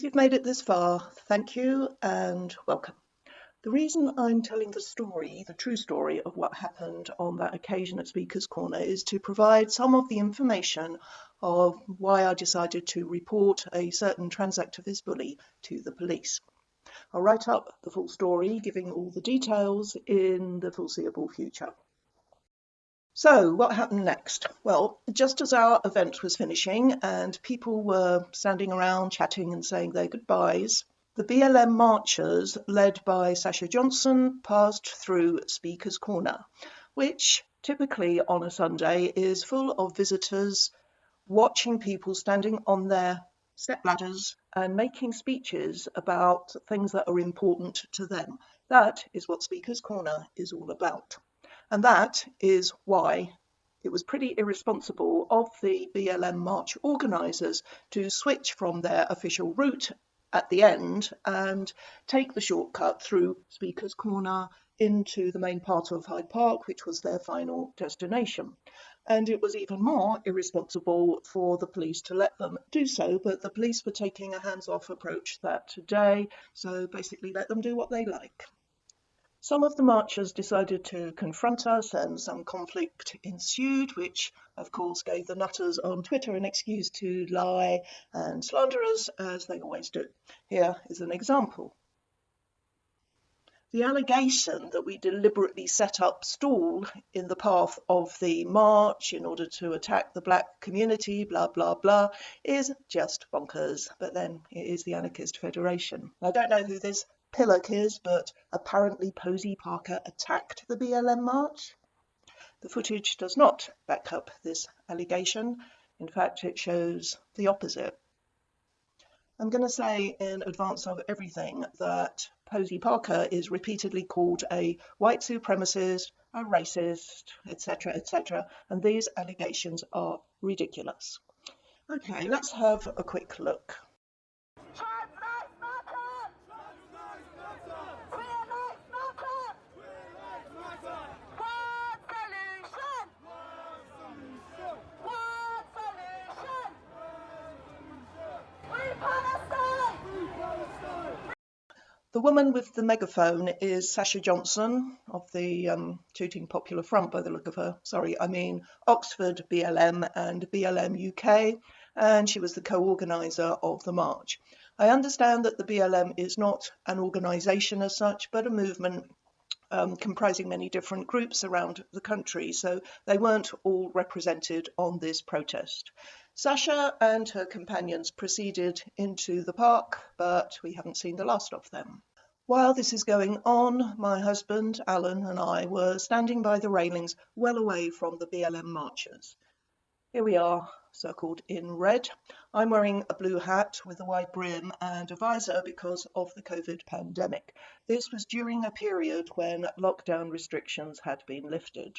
If you've made it this far, thank you and welcome. The reason I'm telling the story, the true story of what happened on that occasion at Speaker's Corner, is to provide some of the information of why I decided to report a certain transactivist bully to the police. I'll write up the full story, giving all the details in the foreseeable future. So what happened next? Well, just as our event was finishing and people were standing around chatting and saying their goodbyes, the BLM marchers, led by Sasha Johnson, passed through Speaker's Corner, which typically on a Sunday is full of visitors watching people standing on their stepladders and making speeches about things that are important to them. That is what Speaker's Corner is all about. And that is why it was pretty irresponsible of the BLM march organisers to switch from their official route at the end and take the shortcut through Speaker's Corner into the main part of Hyde Park, which was their final destination. And it was even more irresponsible for the police to let them do so, but the police were taking a hands-off approach that day, so basically let them do what they like. Some of the marchers decided to confront us and some conflict ensued, which of course gave the nutters on Twitter an excuse to lie and slander us, as they always do. Here is an example. The allegation that we deliberately set up stall in the path of the march in order to attack the black community, blah, blah, blah, is just bonkers. But then it is the Anarchist Federation. I don't know who this pillock is, but apparently Posey Parker attacked the BLM march. The footage does not back up this allegation. In fact, it shows the opposite. I'm going to say in advance of everything that Posey Parker is repeatedly called a white supremacist, a racist, etc., etc., and these allegations are ridiculous. Okay, let's have a quick look. The woman with the megaphone is Sasha Johnson of the Tooting Popular Front, by the look of her. Sorry, I mean Oxford BLM and BLM UK, and she was the co-organiser of the march. I understand that the BLM is not an organisation as such, but a movement comprising many different groups around the country, so they weren't all represented on this protest. Sasha and her companions proceeded into the park, but we haven't seen the last of them. While this is going on, my husband, Alan, and I were standing by the railings well away from the BLM marchers. Here we are, circled in red. I'm wearing a blue hat with a wide brim and a visor because of the COVID pandemic. This was during a period when lockdown restrictions had been lifted.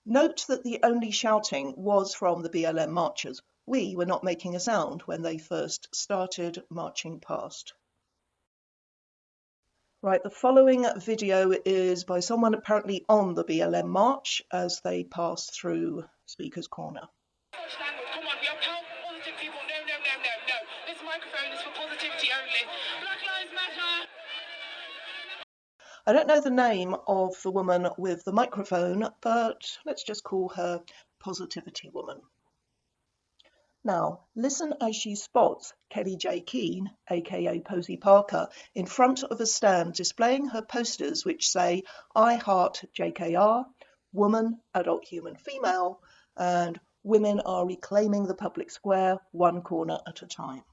Note that the only shouting was from the BLM marchers. We were not making a sound when they first started marching past. Right, the following video is by someone apparently on the BLM march as they pass through Speaker's Corner. Come on, we are positive people. No. This microphone is for positivity only. Black Lives Matter. I don't know the name of the woman with the microphone, but let's just call her Positivity Woman. Now, listen as she spots Kelly J. Keane, aka Posey Parker, in front of a stand displaying her posters which say, "I heart JKR, woman, adult human female," and "Women are reclaiming the public square, one corner at a time."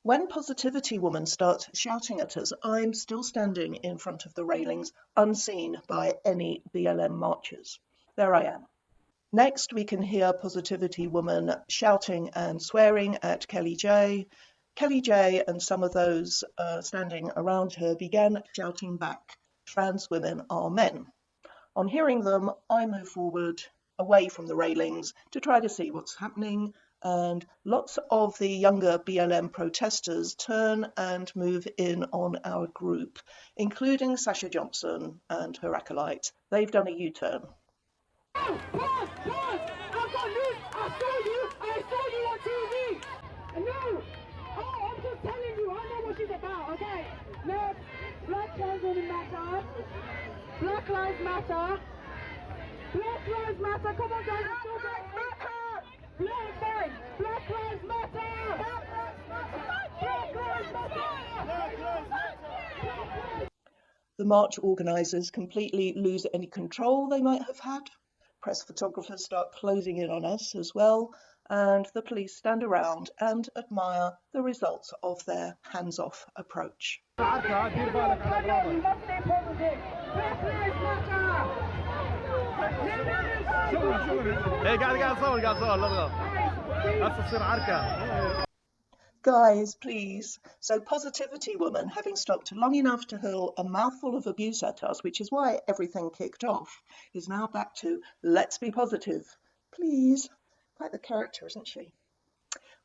When Positivity Woman starts shouting at us, I'm still standing in front of the railings, unseen by any BLM marchers. There I am. Next, we can hear Positivity Woman shouting and swearing at Kelly J. Kelly J and some of those standing around her began shouting back, "Trans women are men." On hearing them, I move forward away from the railings to try to see what's happening, And lots of the younger BLM protesters turn and move in on our group, including Sasha Johnson and her acolytes. They've done a U-turn. Pause, pause! I've got news! I saw you on TV! No! Oh, I'm just telling you, I know what she's about, okay? Look, Black Lives Matter. Black Lives Matter. Black Lives Matter, come on guys, it's still going. Black Lives Matter! Black Lives Matter! The march organisers completely lose any control they might have had. Press photographers start closing in on us as well, and the police stand around and admire the results of their hands-off approach. You must stay positive. Black Lives Matter! Guys, please. So Positivity Woman, having stopped long enough to hurl a mouthful of abuse at us, which is why everything kicked off, is now back to let's be positive. Please. Quite the character, isn't she?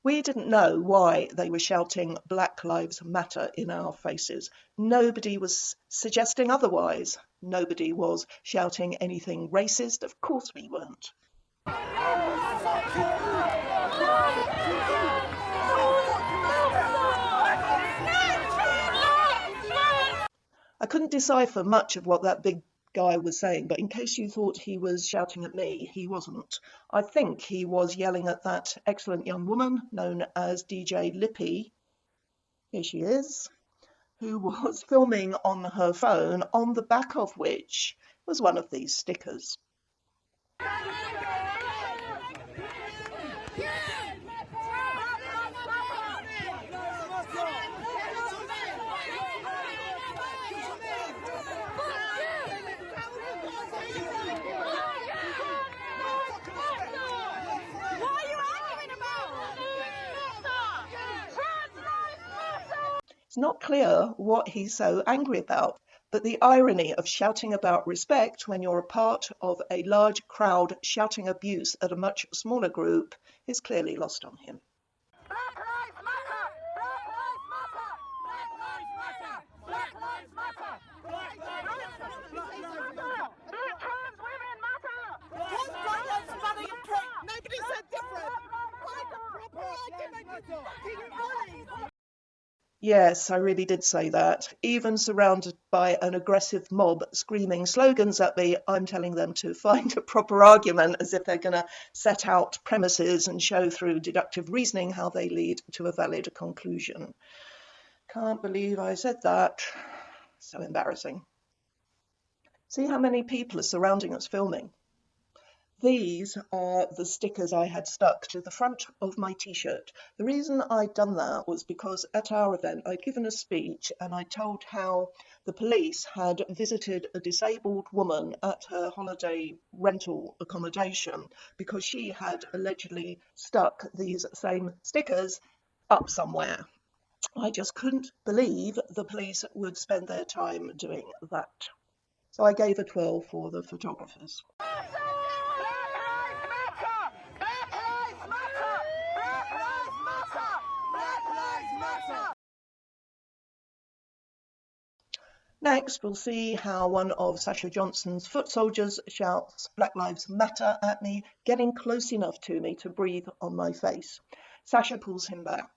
We didn't know why they were shouting Black Lives Matter in our faces. Nobody was suggesting otherwise. Nobody was shouting anything racist. Of course we weren't. I couldn't decipher much of what that big guy was saying, but in case you thought he was shouting at me, he wasn't. I think he was yelling at that excellent young woman known as DJ Lippy, here she is, who was filming on her phone, on the back of which was one of these stickers. It's not clear what he's so angry about, but the irony of shouting about respect when you're a part of a large crowd shouting abuse at a much smaller group is clearly lost on him. Black Lives Matter! Black Lives Matter! Black Lives Matter! Black Lives Matter! Black Lives Matter! Trans women matter! What's Black Lives Matter, you prick? Nobody said different! Find a proper argument, you fucking bullies! Yes, I really did say that. Even surrounded by an aggressive mob screaming slogans at me, I'm telling them to find a proper argument, as if they're going to set out premises and show through deductive reasoning how they lead to a valid conclusion. Can't believe I said that. So embarrassing. See how many people are surrounding us filming. These are the stickers I had stuck to the front of my t-shirt. The reason I'd done that was because at our event I'd given a speech and I told how the police had visited a disabled woman at her holiday rental accommodation because she had allegedly stuck these same stickers up somewhere. I just couldn't believe the police would spend their time doing that. So I gave a 12 for the photographers. Next, we'll see how one of Sasha Johnson's foot soldiers shouts Black Lives Matter at me, getting close enough to me to breathe on my face. Sasha pulls him back.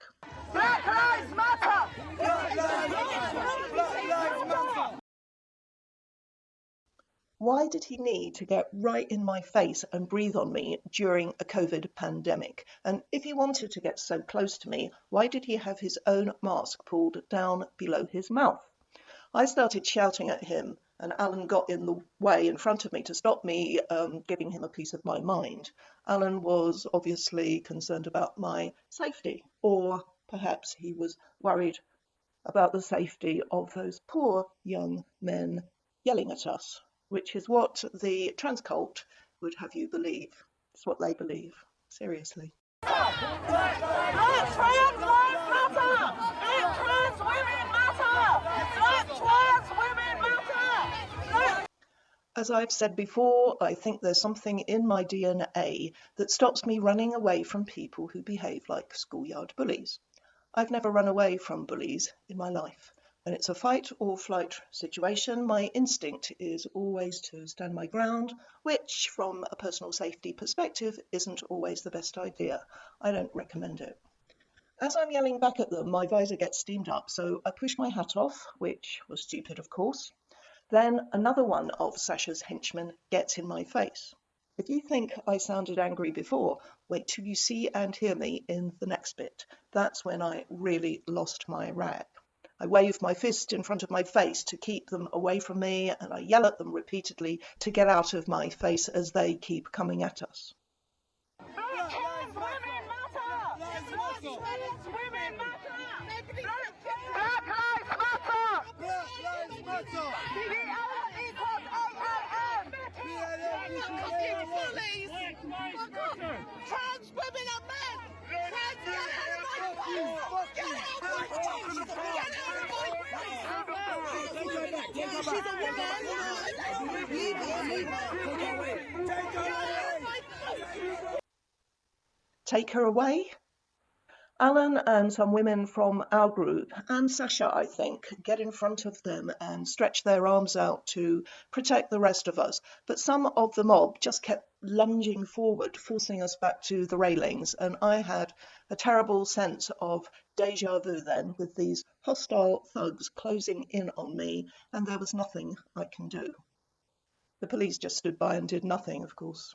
Black Lives Matter! Black Lives Matter! Why did he need to get right in my face and breathe on me during a COVID pandemic? And if he wanted to get so close to me, why did he have his own mask pulled down below his mouth? I started shouting at him, and Alan got in the way in front of me to stop me giving him a piece of my mind. Alan was obviously concerned about my safety, or perhaps he was worried about the safety of those poor young men yelling at us, which is what the trans cult would have you believe. It's what they believe. Seriously. As I've said before, I think there's something in my DNA that stops me running away from people who behave like schoolyard bullies. I've never run away from bullies in my life. When it's a fight or flight situation, my instinct is always to stand my ground, which, from a personal safety perspective, isn't always the best idea. I don't recommend it. As I'm yelling back at them, my visor gets steamed up, so I push my hat off, which was stupid, of course. Then another one of Sasha's henchmen gets in my face. If you think I sounded angry before, wait till you see and hear me in the next bit. That's when I really lost my rag. I wave my fist in front of my face to keep them away from me, and I yell at them repeatedly to get out of my face as they keep coming at us. Trans women are men! Trans men are Take her away? Alan and some women from our group, and Sasha, I think, get in front of them and stretch their arms out to protect the rest of us. But some of the mob just kept lunging forward, forcing us back to the railings. And I had a terrible sense of deja vu then, with these hostile thugs closing in on me, and there was nothing I can do. The police just stood by and did nothing, of course.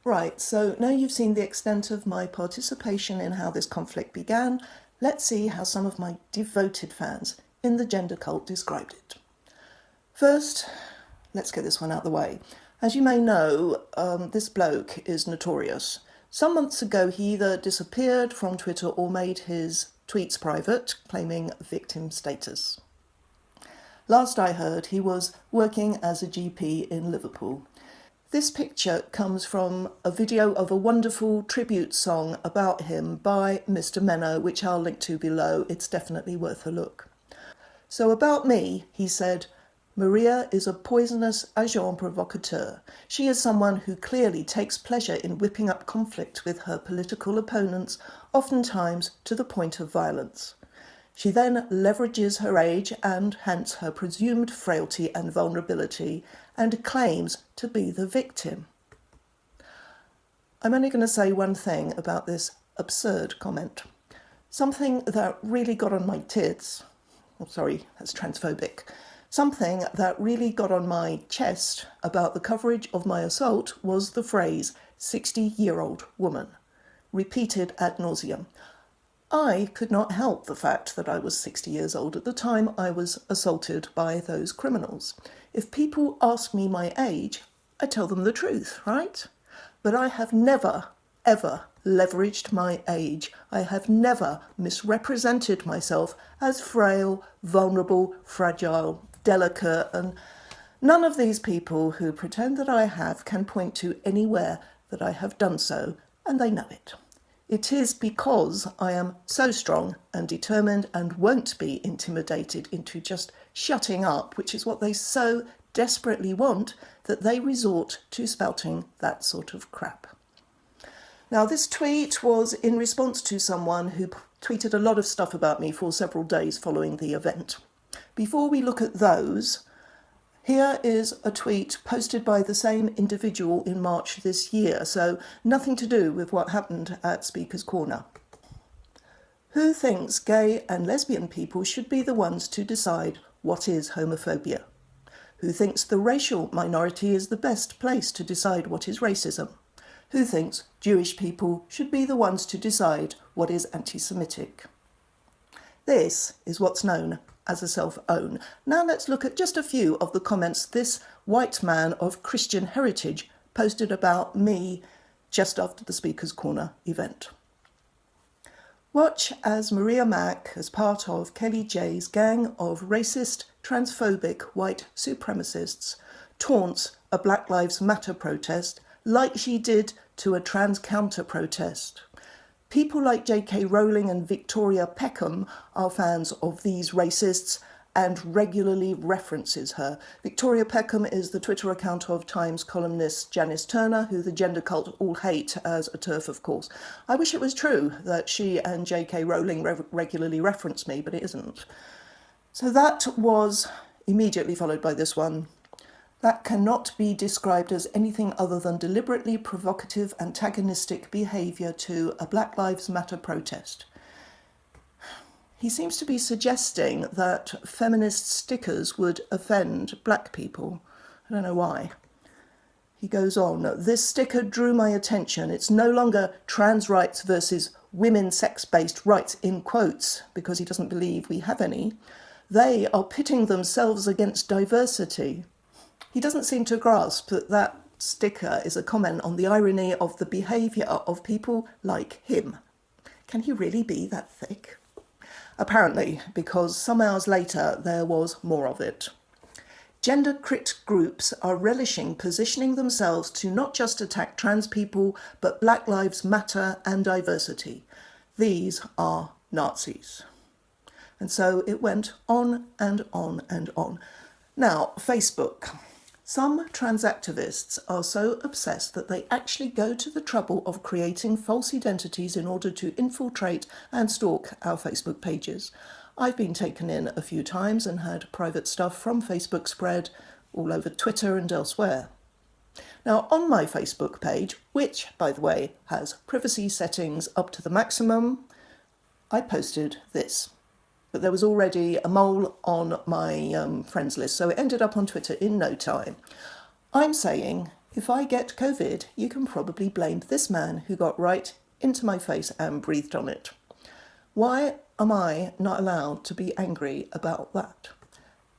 Right, so now you've seen the extent of my participation in how this conflict began, let's see how some of my devoted fans in the gender cult described it. First, let's get this one out of the way. As you may know, this bloke is notorious. Some months ago, he either disappeared from Twitter or made his tweets private, claiming victim status. Last I heard, he was working as a GP in Liverpool. This picture comes from a video of a wonderful tribute song about him by Mr. Menno, which I'll link to below. It's definitely worth a look. So about me, he said, Maria is a poisonous agent provocateur. She is someone who clearly takes pleasure in whipping up conflict with her political opponents, oftentimes to the point of violence. She then leverages her age and hence her presumed frailty and vulnerability and claims to be the victim. I'm only going to say one thing about this absurd comment. Something that really got on my tits, sorry, that's transphobic, something that really got on my chest about the coverage of my assault was the phrase 60-year-old woman, repeated ad nauseum. I could not help the fact that I was 60 years old at the time I was assaulted by those criminals. If people ask me my age, I tell them the truth, right? But I have never, ever leveraged my age. I have never misrepresented myself as frail, vulnerable, fragile, delicate, and none of these people who pretend that I have can point to anywhere that I have done so, and they know it. It is because I am so strong and determined and won't be intimidated into just shutting up, which is what they so desperately want, that they resort to spouting that sort of crap. Now, this tweet was in response to someone who tweeted a lot of stuff about me for several days following the event. Before we look at those, Here is a tweet posted by the same individual in March this year, so nothing to do with what happened at Speaker's Corner. Who thinks gay and lesbian people should be the ones to decide what is homophobia? Who thinks the racial minority is the best place to decide what is racism? Who thinks Jewish people should be the ones to decide what is anti-Semitic? This is what's known as a self-own. Now let's look at just a few of the comments this white man of Christian heritage posted about me just after the Speaker's Corner event. Watch as Maria Mack, as part of Kelly J's gang of racist, transphobic white supremacists, taunts a Black Lives Matter protest like she did to a trans counter protest. People like J.K. Rowling and Victoria Peckham are fans of these racists and regularly references her. Victoria Peckham is the Twitter account of Times columnist Janice Turner, who the gender cult all hate as a TERF, of course. I wish it was true that she and J.K. Rowling regularly reference me, but it isn't. So that was immediately followed by this one. That cannot be described as anything other than deliberately provocative, antagonistic behaviour to a Black Lives Matter protest. He seems to be suggesting that feminist stickers would offend black people. I don't know why. He goes on, this sticker drew my attention. It's no longer trans rights versus women sex-based rights, in quotes, because he doesn't believe we have any. They are pitting themselves against diversity. He doesn't seem to grasp that that sticker is a comment on the irony of the behaviour of people like him. Can he really be that thick? Apparently, because some hours later there was more of it. Gender crit groups are relishing positioning themselves to not just attack trans people, but Black Lives Matter and diversity. These are Nazis. And so it went on and on and on. Now, Facebook. Some trans activists are so obsessed that they actually go to the trouble of creating false identities in order to infiltrate and stalk our Facebook pages. I've been taken in a few times and had private stuff from Facebook spread all over Twitter and elsewhere. Now, on my Facebook page, which, by the way, has privacy settings up to the maximum, I posted this. But there was already a mole on my friends list, so it ended up on Twitter in no time. I'm saying, if I get COVID, you can probably blame this man who got right into my face and breathed on it. Why am I not allowed to be angry about that?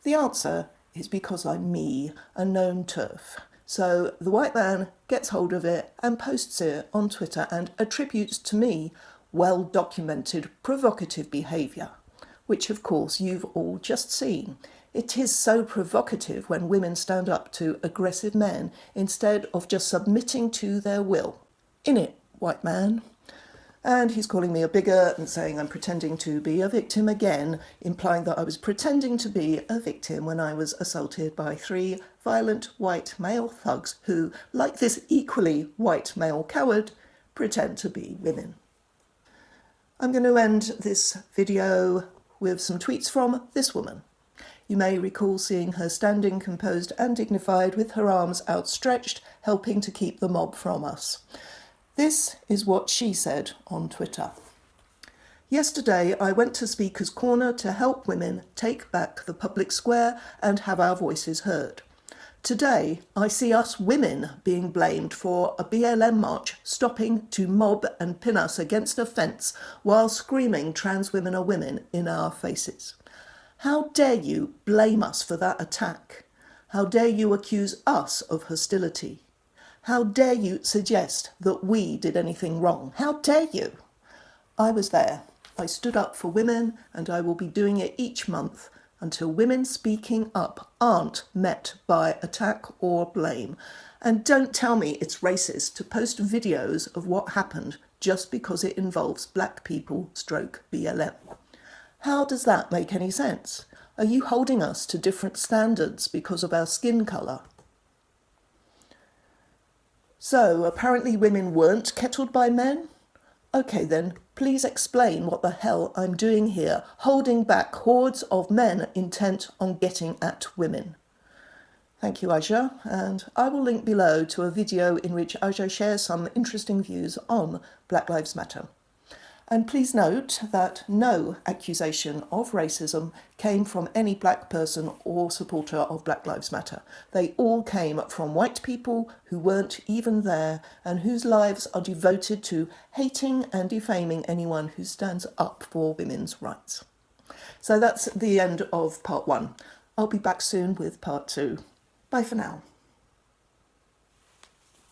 The answer is because I'm me, a known TERF. So the white man gets hold of it and posts it on Twitter and attributes to me well-documented provocative behaviour, which of course you've all just seen. It is so provocative when women stand up to aggressive men instead of just submitting to their will. In it, white man. And he's calling me a bigot and saying I'm pretending to be a victim again, implying that I was pretending to be a victim when I was assaulted by 3 violent white male thugs who, like this equally white male coward, pretend to be women. I'm going to end this video with some tweets from this woman. You may recall seeing her standing composed and dignified with her arms outstretched, helping to keep the mob from us. This is what she said on Twitter. Yesterday, I went to Speaker's Corner to help women take back the public square and have our voices heard. Today, I see us women being blamed for a BLM march stopping to mob and pin us against a fence while screaming trans women are women in our faces. How dare you blame us for that attack? How dare you accuse us of hostility? How dare you suggest that we did anything wrong? How dare you? I was there. I stood up for women, and I will be doing it each month until women speaking up aren't met by attack or blame. And don't tell me it's racist to post videos of what happened just because it involves black people stroke BLM. How does that make any sense? Are you holding us to different standards because of our skin colour? So, apparently women weren't kettled by men? Okay then, please explain what the hell I'm doing here, holding back hordes of men intent on getting at women. Thank you, Aja, and I will link below to a video in which Aja shares some interesting views on Black Lives Matter. And please note that no accusation of racism came from any black person or supporter of Black Lives Matter. They all came from white people who weren't even there and whose lives are devoted to hating and defaming anyone who stands up for women's rights. So that's the end of part 1. I'll be back soon with part 2. Bye for now.